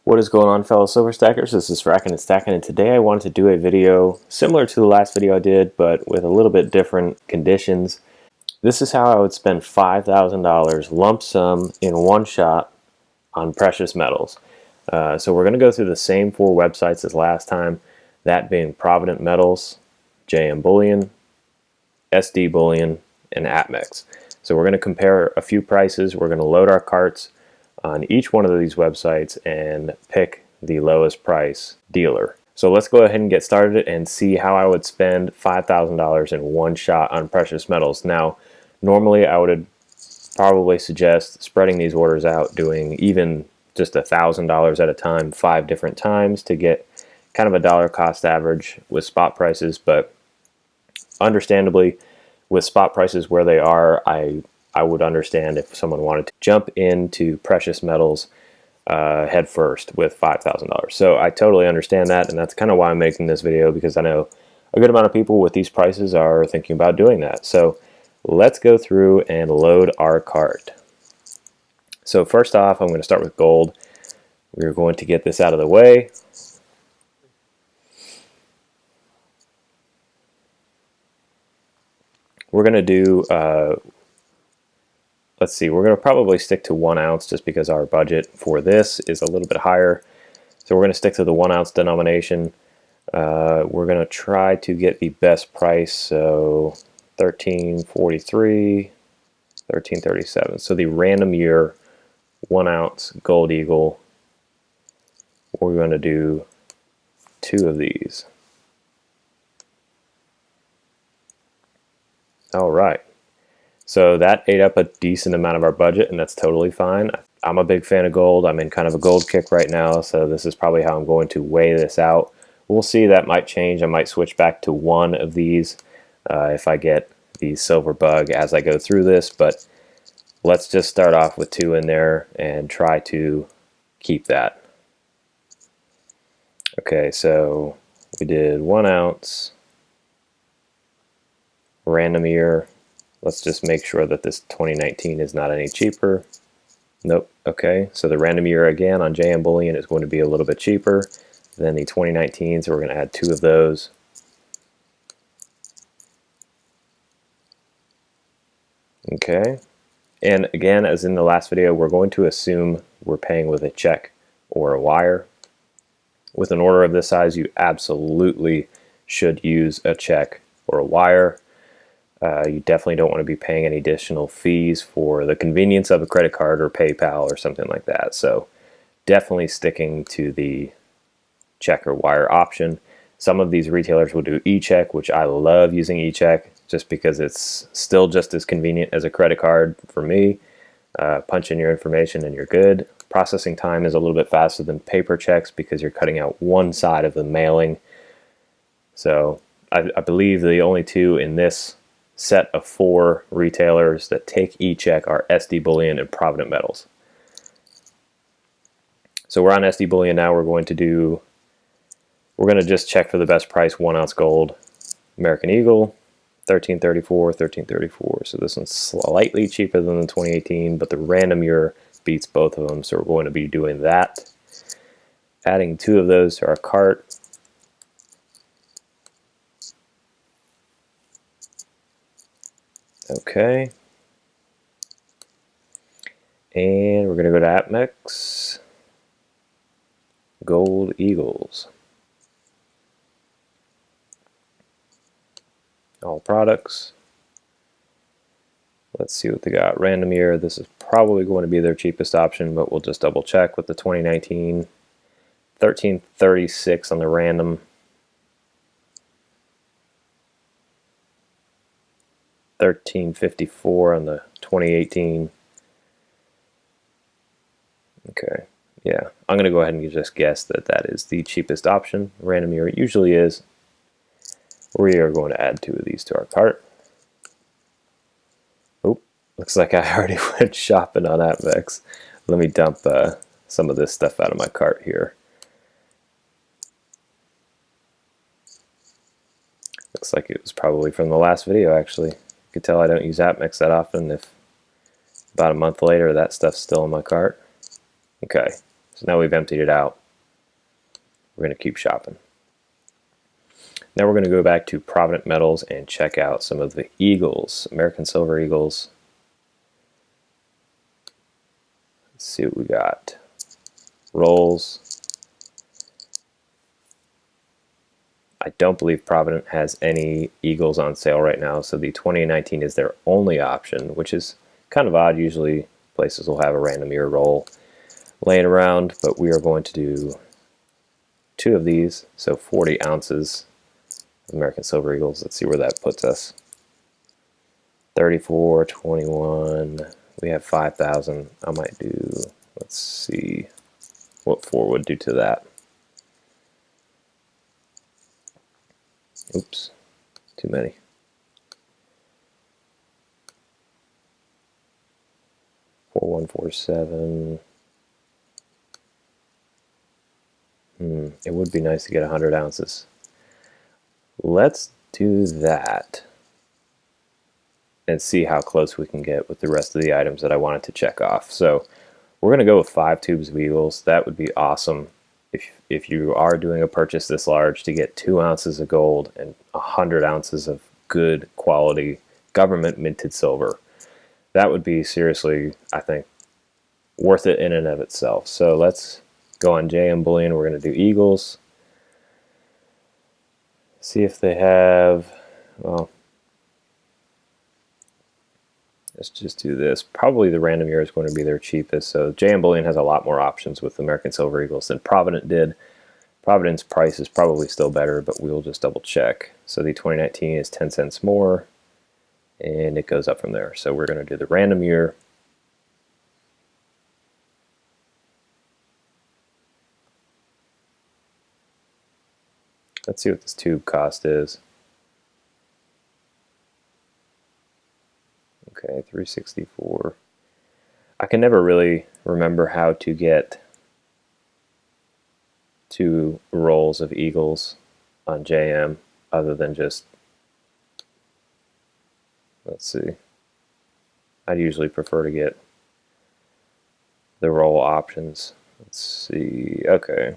What is going on, fellow silver stackers? This is Fracking and Stacking, and today I wanted to do a video similar to the last video I did, but with a little bit different conditions. This is how I would spend $5,000 lump sum in one shot on precious metals. So we're going to go through the same four websites as last time, that being Provident Metals, JM Bullion, SD Bullion, and APMEX. So we're going to compare a few prices. We're going to load our carts on each one of these websites and pick the lowest price dealer. So let's go ahead and get started and see how I would spend $5,000 in one shot on precious metals. Now, normally I would probably suggest spreading these orders out, doing even just $1,000 at a time, 5 different times to get kind of a dollar cost average with spot prices. But understandably, with spot prices where they are, I would understand if someone wanted to jump into precious metals head first with $5,000. So I totally understand that, and that's kind of why I'm making this video, because I know a good amount of people with these prices are thinking about doing that. So let's go through and load our cart. So first off, I'm going to start with gold. We're going to get this out of the way. We're going to do let's see, we're going to probably stick to 1 ounce just because our budget for this is a little bit higher. So we're going to stick to the 1 ounce denomination. We're going to try to get the best price, so 1343, 1337. So the random year 1 ounce gold eagle. We're going to do 2 of these. All right. So that ate up a decent amount of our budget, and that's totally fine. I'm a big fan of gold. I'm in kind of a gold kick right now, so this is probably how I'm going to weigh this out. We'll see, that might change. I might switch back to 1 of these if I get the silver bug as I go through this, but let's just start off with 2 in there and try to keep that. Okay, so we did 1 ounce, random year. Let's just make sure that this 2019 is not any cheaper. Nope. Okay, so the random year again on JM Bullion is going to be a little bit cheaper than the 2019, so we're going to add 2 of those. Okay, and again, as in the last video, we're going to assume we're paying with a check or a wire. With an order of this size, you absolutely should use a check or a wire. You definitely don't want to be paying any additional fees for the convenience of a credit card or PayPal or something like that. So definitely sticking to the check or wire option. Some of these retailers will do e-check, which I love using e-check just because it's still just as convenient as a credit card for me. Punch in your information and you're good. Processing time is a little bit faster than paper checks because you're cutting out one side of the mailing. So I believe the only 2 in this set of 4 retailers that take e-check are SD Bullion and Provident Metals. So we're on SD Bullion now. We're going to just check for the best price 1 ounce gold. American Eagle, 1334, 1334. So this one's slightly cheaper than the 2018, but the random year beats both of them. So we're going to be doing that. Adding 2 of those to our cart. Okay, and we're going to go to APMEX, Gold Eagles, all products. Let's see what they got. Random year, this is probably going to be their cheapest option, but we'll just double check with the 2019, 1336 on the random. 1354 on the 2018. Okay, yeah, I'm going to go ahead and just guess that that is the cheapest option. Random year it usually is. We are going to add 2 of these to our cart. Oh, looks like I already went shopping on APMEX. Let me dump some of this stuff out of my cart here. Looks like it was probably from the last video, actually. You could tell I don't use APMEX that often if about a month later that stuff's still in my cart. Okay, So now we've emptied it out. We're going to keep shopping. Now we're going to go back to Provident Metals and check out some of the Eagles, American Silver Eagles. Let's see what we got. Rolls. I don't believe Provident has any Eagles on sale right now, so the 2019 is their only option, which is kind of odd. Usually places will have a random year roll laying around, but we are going to do 2 of these, so 40 ounces of American Silver Eagles. Let's see where that puts us. 34, 21, we have 5,000. I might do, let's see what 4 would do to that. Oops, too many. $4,147. It would be nice to get 100 ounces. Let's do that and see how close we can get with the rest of the items that I wanted to check off. So we're going to go with 5 tubes of Eagles. That would be awesome if you are doing a purchase this large, to get 2 ounces of gold and 100 ounces of good quality government minted silver. That would be seriously, I think, worth it in and of itself. So let's go on JM Bullion. We're going to do Eagles. See if they have, well, let's just do this. Probably the random year is going to be their cheapest. So JM Bullion has a lot more options with American Silver Eagles than Provident did. Provident's price is probably still better, but we'll just double check. So the 2019 is 10 cents more, and it goes up from there. So we're going to do the random year. Let's see what this tube cost is. Okay, 364. I can never really remember how to get 2 rolls of Eagles on JM other than just, let's see. I'd usually prefer to get the roll options. Let's see. Okay,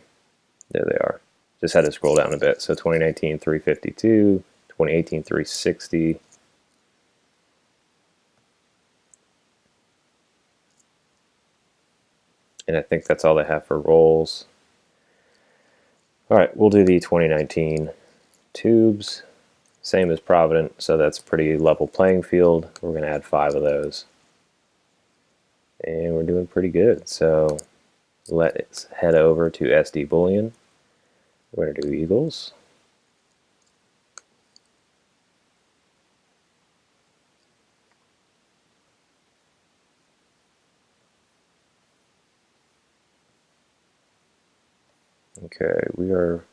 there they are. Just had to scroll down a bit. So 2019, 352, 2018, 360. And I think that's all they have for rolls. All right, we'll do the 2019 tubes. Same as Provident, so that's pretty level playing field. We're going to add 5 of those. And we're doing pretty good. So let's head over to SD Bullion. We're going to do Eagles. Okay, we are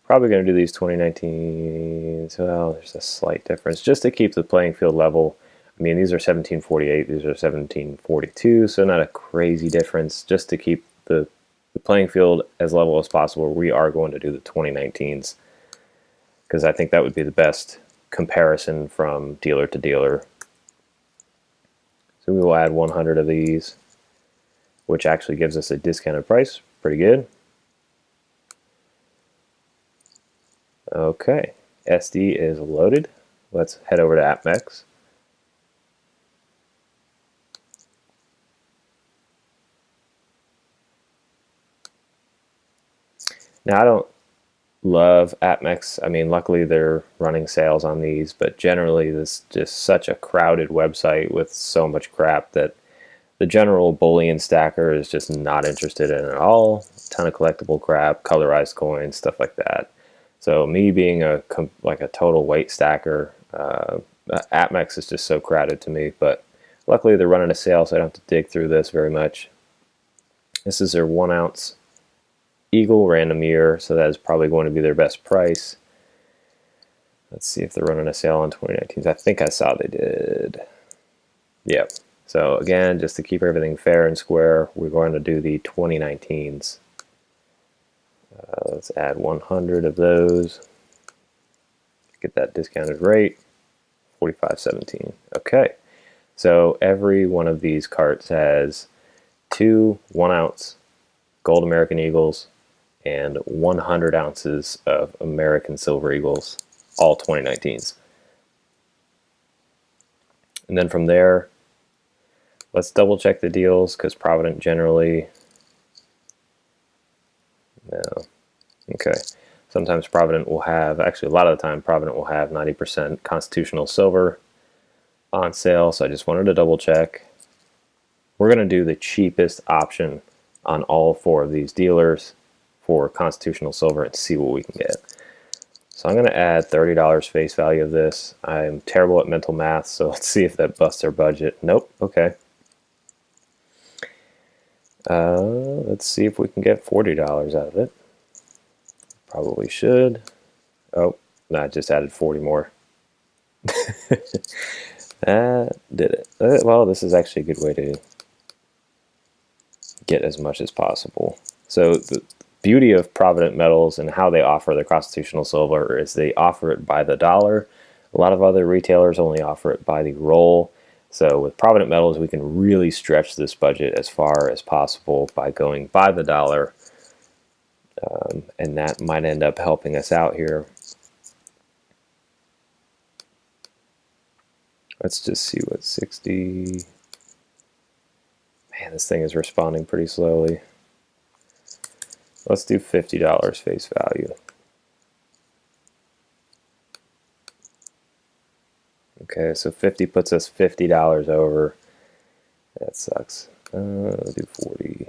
probably going to do these 2019. So well, there's a slight difference just to keep the playing field level. I mean, these are 1748, these are 1742, so not a crazy difference. Just to keep the playing field as level as possible, we are going to do the 2019s because I think that would be the best comparison from dealer to dealer. So we will add 100 of these, which actually gives us a discounted price. Pretty good. Okay, SD is loaded. Let's head over to APMEX. Now, I don't love APMEX. I mean, luckily they're running sales on these, but generally this is just such a crowded website with so much crap that the general bullion stacker is just not interested in it at all. A ton of collectible crap, colorized coins, stuff like that. So me being a total weight stacker, APMEX is just so crowded to me, but luckily they're running a sale, so I don't have to dig through this very much. This is their 1 ounce Eagle random year, so that is probably going to be their best price. Let's see if they're running a sale on 2019s. I think I saw they did. Yep. So again, just to keep everything fair and square, we're going to do the 2019s. Let's add 100 of those. Get that discounted rate, $45.17. Okay, so every one of these carts has 2 1 ounce gold American Eagles, and 100 ounces of American Silver Eagles, all 2019s. And then from there, let's double check the deals, because Provident generally, no, okay. Sometimes Provident will have, actually a lot of the time, Provident will have 90% constitutional silver on sale, so I just wanted to double check. We're going to do the cheapest option on all 4 of these dealers for constitutional silver and see what we can get. So I'm going to add $30 face value of this. I'm terrible at mental math, so let's see if that busts our budget. Nope, okay. Let's see if we can get $40 out of it. Probably should. Oh, no, I just added 40 more. That did it. Well, this is actually a good way to get as much as possible. So the beauty of Provident Metals and how they offer their constitutional silver is they offer it by the dollar. A lot of other retailers only offer it by the roll. So with Provident Metals, we can really stretch this budget as far as possible by going by the dollar. And that might end up helping us out here. Let's just see what 60. Man, this thing is responding pretty slowly. Let's do $50 face value. Okay, so 50 puts us $50 over. That sucks. I'll do 40.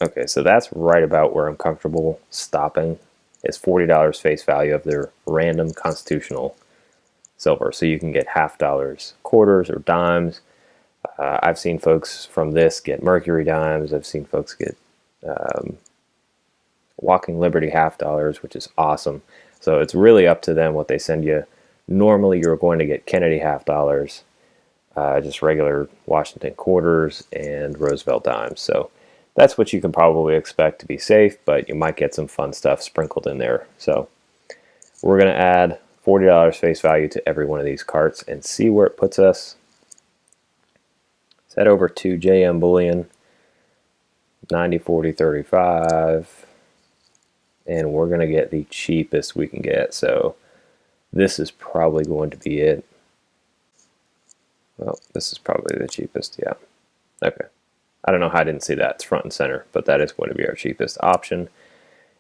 Okay, so that's right about where I'm comfortable stopping. Is $40 face value of their random constitutional silver. So you can get half dollars, quarters, or dimes. I've seen folks from this get mercury dimes. I've seen folks get Walking Liberty half dollars, which is awesome. So it's really up to them what they send you. Normally you're going to get Kennedy half dollars, just regular Washington quarters, and Roosevelt dimes. So that's what you can probably expect to be safe, but you might get some fun stuff sprinkled in there. So we're going to add $40 face value to every one of these carts and see where it puts us. Let's head over to JM Bullion, 90, 40, 35, and we're going to get the cheapest we can get. So this is probably going to be it. Well, this is probably the cheapest, yeah. Okay. I don't know how I didn't see that. It's front and center, but that is going to be our cheapest option.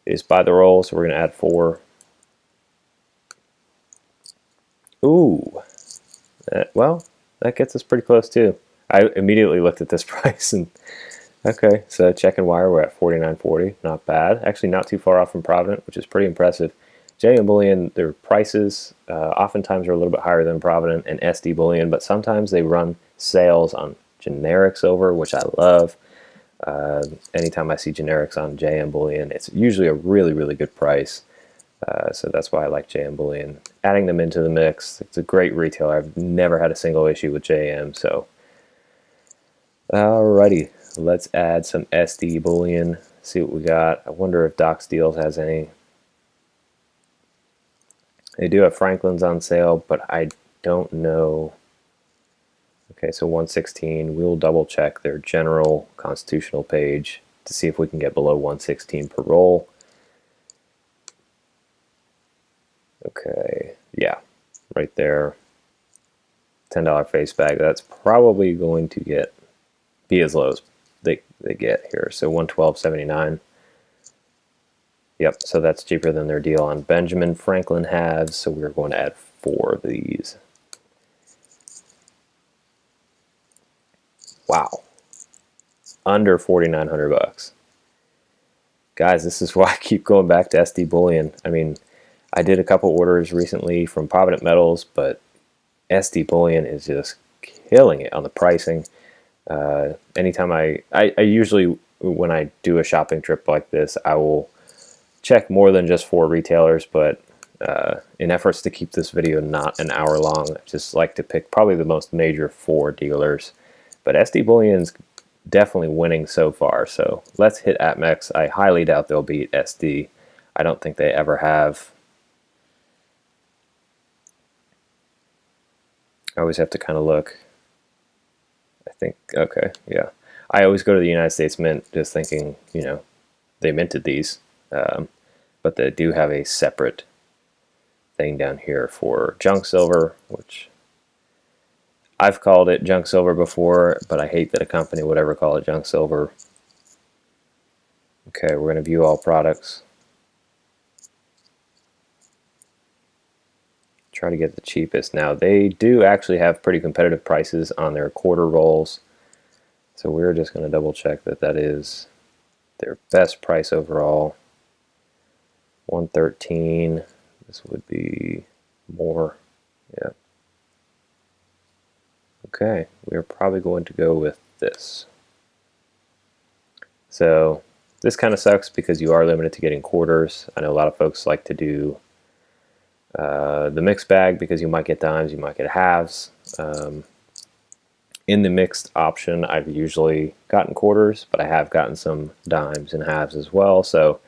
It is by the roll, so we're going to add 4. Ooh. Well, that gets us pretty close too. I immediately looked at this price and okay, so check and wire, we're at $49.40. Not bad. Actually not too far off from Provident, which is pretty impressive. JM Bullion, their prices oftentimes are a little bit higher than Provident and SD Bullion, but sometimes they run sales on generic silver, which I love. Anytime I see generics on JM Bullion, it's usually a really, really good price. So that's why I like JM Bullion. Adding them into the mix, it's a great retailer. I've never had a single issue with JM. So, alrighty, let's add some SD Bullion. See what we got. I wonder if Doc Steels has any. They do have Franklin's on sale, but I don't know. Okay, so 116. We'll double check their general constitutional page to see if we can get below 116 per roll. Okay, yeah, right there. $10 face bag. That's probably going to be as low as they get here. So 112.79. Yep, so that's cheaper than their deal on Benjamin Franklin halves. So we're going to add 4 of these. Wow, under 4,900 bucks. Guys, this is why I keep going back to SD Bullion. I mean, I did a couple orders recently from Provident Metals, but SD Bullion is just killing it on the pricing. Anytime I usually, when I do a shopping trip like this, I will check more than just 4 retailers, but in efforts to keep this video not an hour long, I just like to pick probably the most major 4 dealers. But SD Bullion's definitely winning so far, so let's hit APMEX. I highly doubt they'll beat SD. I don't think they ever have. I always have to kind of look. I think, okay, yeah. I always go to the United States Mint just thinking, you know, they minted these, but they do have a separate thing down here for junk silver, which I've called it junk silver before, but I hate that a company would ever call it junk silver. Okay, we're going to view all products. Try to get the cheapest. Now, they do actually have pretty competitive prices on their quarter rolls, so we're just going to double check that that is their best price overall. 113. This would be more. Yeah. Okay, we're probably going to go with this. So this kind of sucks because you are limited to getting quarters. I know a lot of folks like to do the mixed bag because you might get dimes, you might get halves. In the mixed option, I've usually gotten quarters, but I have gotten some dimes and halves as well. So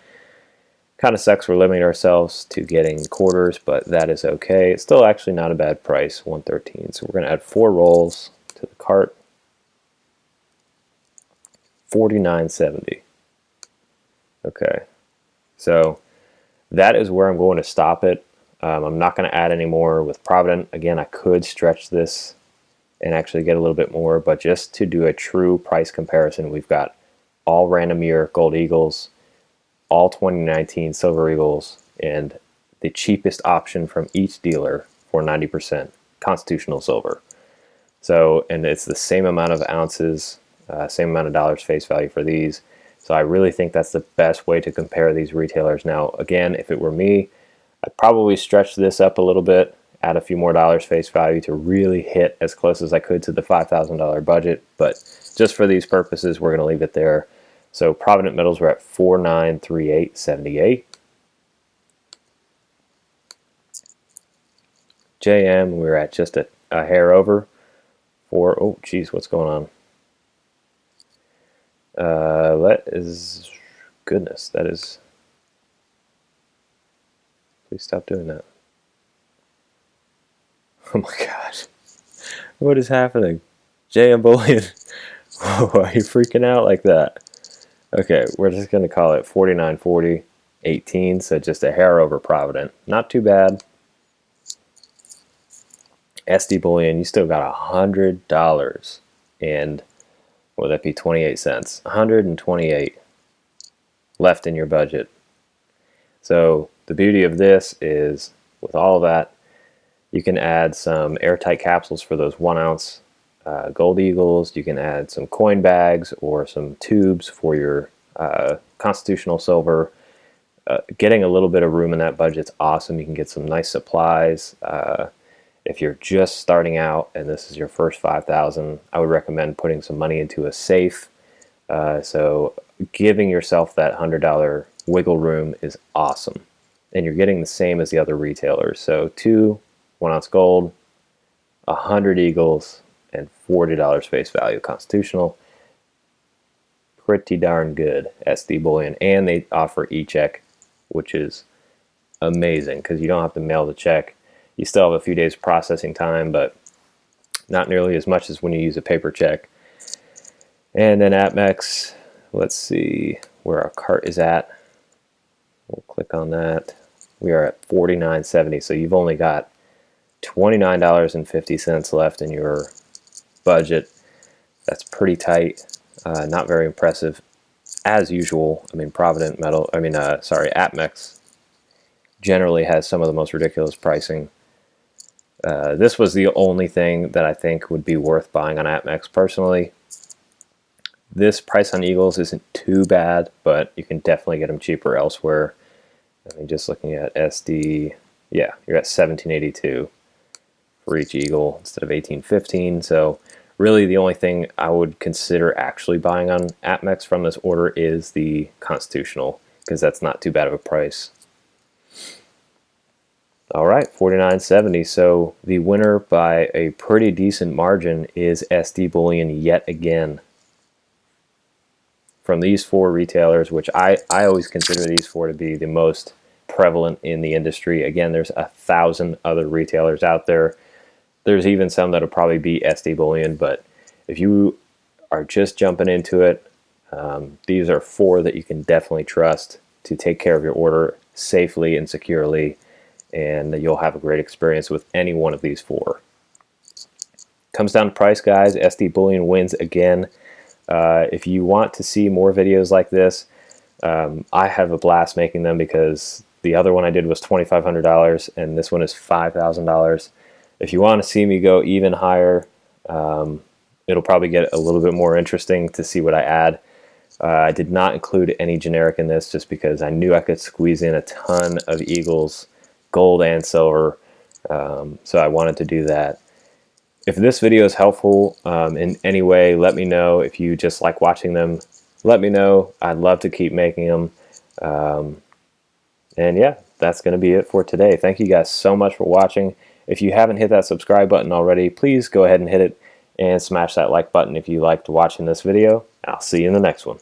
kind of sucks we're limiting ourselves to getting quarters, but that is okay. It's still actually not a bad price, 113. So we're going to add 4 rolls to the cart. $49.70. Okay, so that is where I'm going to stop it. I'm not going to add any more with Provident. Again, I could stretch this and actually get a little bit more, but just to do a true price comparison, we've got all random year gold eagles, all 2019 silver eagles, and the cheapest option from each dealer for 90% constitutional silver. So, and it's the same amount of ounces, same amount of dollars face value for these. So I really think that's the best way to compare these retailers. Now, again, if it were me, I'd probably stretch this up a little bit, add a few more dollars face value to really hit as close as I could to the $5,000 budget. But just for these purposes, we're going to leave it there. So Provident Metals, we're at 4938.78. JM, we're at just a hair over. Oh, geez, what's going on? That is, goodness, that is, please stop doing that. Oh my God, what is happening? JM Bullion, why are you freaking out like that? Okay, we're just going to call it 4940.18, so just a hair over Provident. Not too bad. SD Bullion, you still got $100 and what would that be, 28 cents? 128 left in your budget. So the beauty of this is with all of that, you can add some airtight capsules for those 1 ounce gold eagles. You can add some coin bags or some tubes for your constitutional silver. Getting a little bit of room in that budget's awesome. You can get some nice supplies. If you're just starting out and this is your first 5,000, I would recommend putting some money into a safe. So giving yourself that $100 wiggle room is awesome. And you're getting the same as the other retailers. So 2 1 ounce gold, 100 eagles, and $40 face value constitutional. Pretty darn good, SD Bullion. And they offer e-check, which is amazing because you don't have to mail the check. You still have a few days processing time, but not nearly as much as when you use a paper check. And then APMEX, let's see where our cart is at. We'll click on that. We are at $49.70, so you've only got $29.50 left in your budget. That's pretty tight. Not very impressive, as usual. I mean, APMEX generally has some of the most ridiculous pricing. This was the only thing that I think would be worth buying on APMEX personally. This price on Eagles isn't too bad, but you can definitely get them cheaper elsewhere. I mean, just looking at SD, yeah, you're at $17.82 for each Eagle instead of $18.15. So really the only thing I would consider actually buying on APMEX from this order is the Constitutional, because that's not too bad of a price. All right, $49.70. So the winner by a pretty decent margin is SD Bullion yet again. From these 4 retailers, which I always consider these 4 to be the most prevalent in the industry. Again, there's 1,000 other retailers out there. There's even some that'll probably be SD Bullion, but if you are just jumping into it, these are 4 that you can definitely trust to take care of your order safely and securely, and you'll have a great experience with any one of these 4. Comes down to price, guys. SD Bullion wins again. If you want to see more videos like this, I have a blast making them because the other one I did was $2,500 and this one is $5,000. If you want to see me go even higher, it'll probably get a little bit more interesting to see what I add. I did not include any generic in this just because I knew I could squeeze in a ton of eagles, gold and silver, so I wanted to do that. If this video is helpful in any way, let me know. If you just like watching them, let me know. I'd love to keep making them. And yeah, that's going to be it for today. Thank you guys so much for watching. If you haven't hit that subscribe button already, please go ahead and hit it and smash that like button if you liked watching this video. I'll see you in the next one.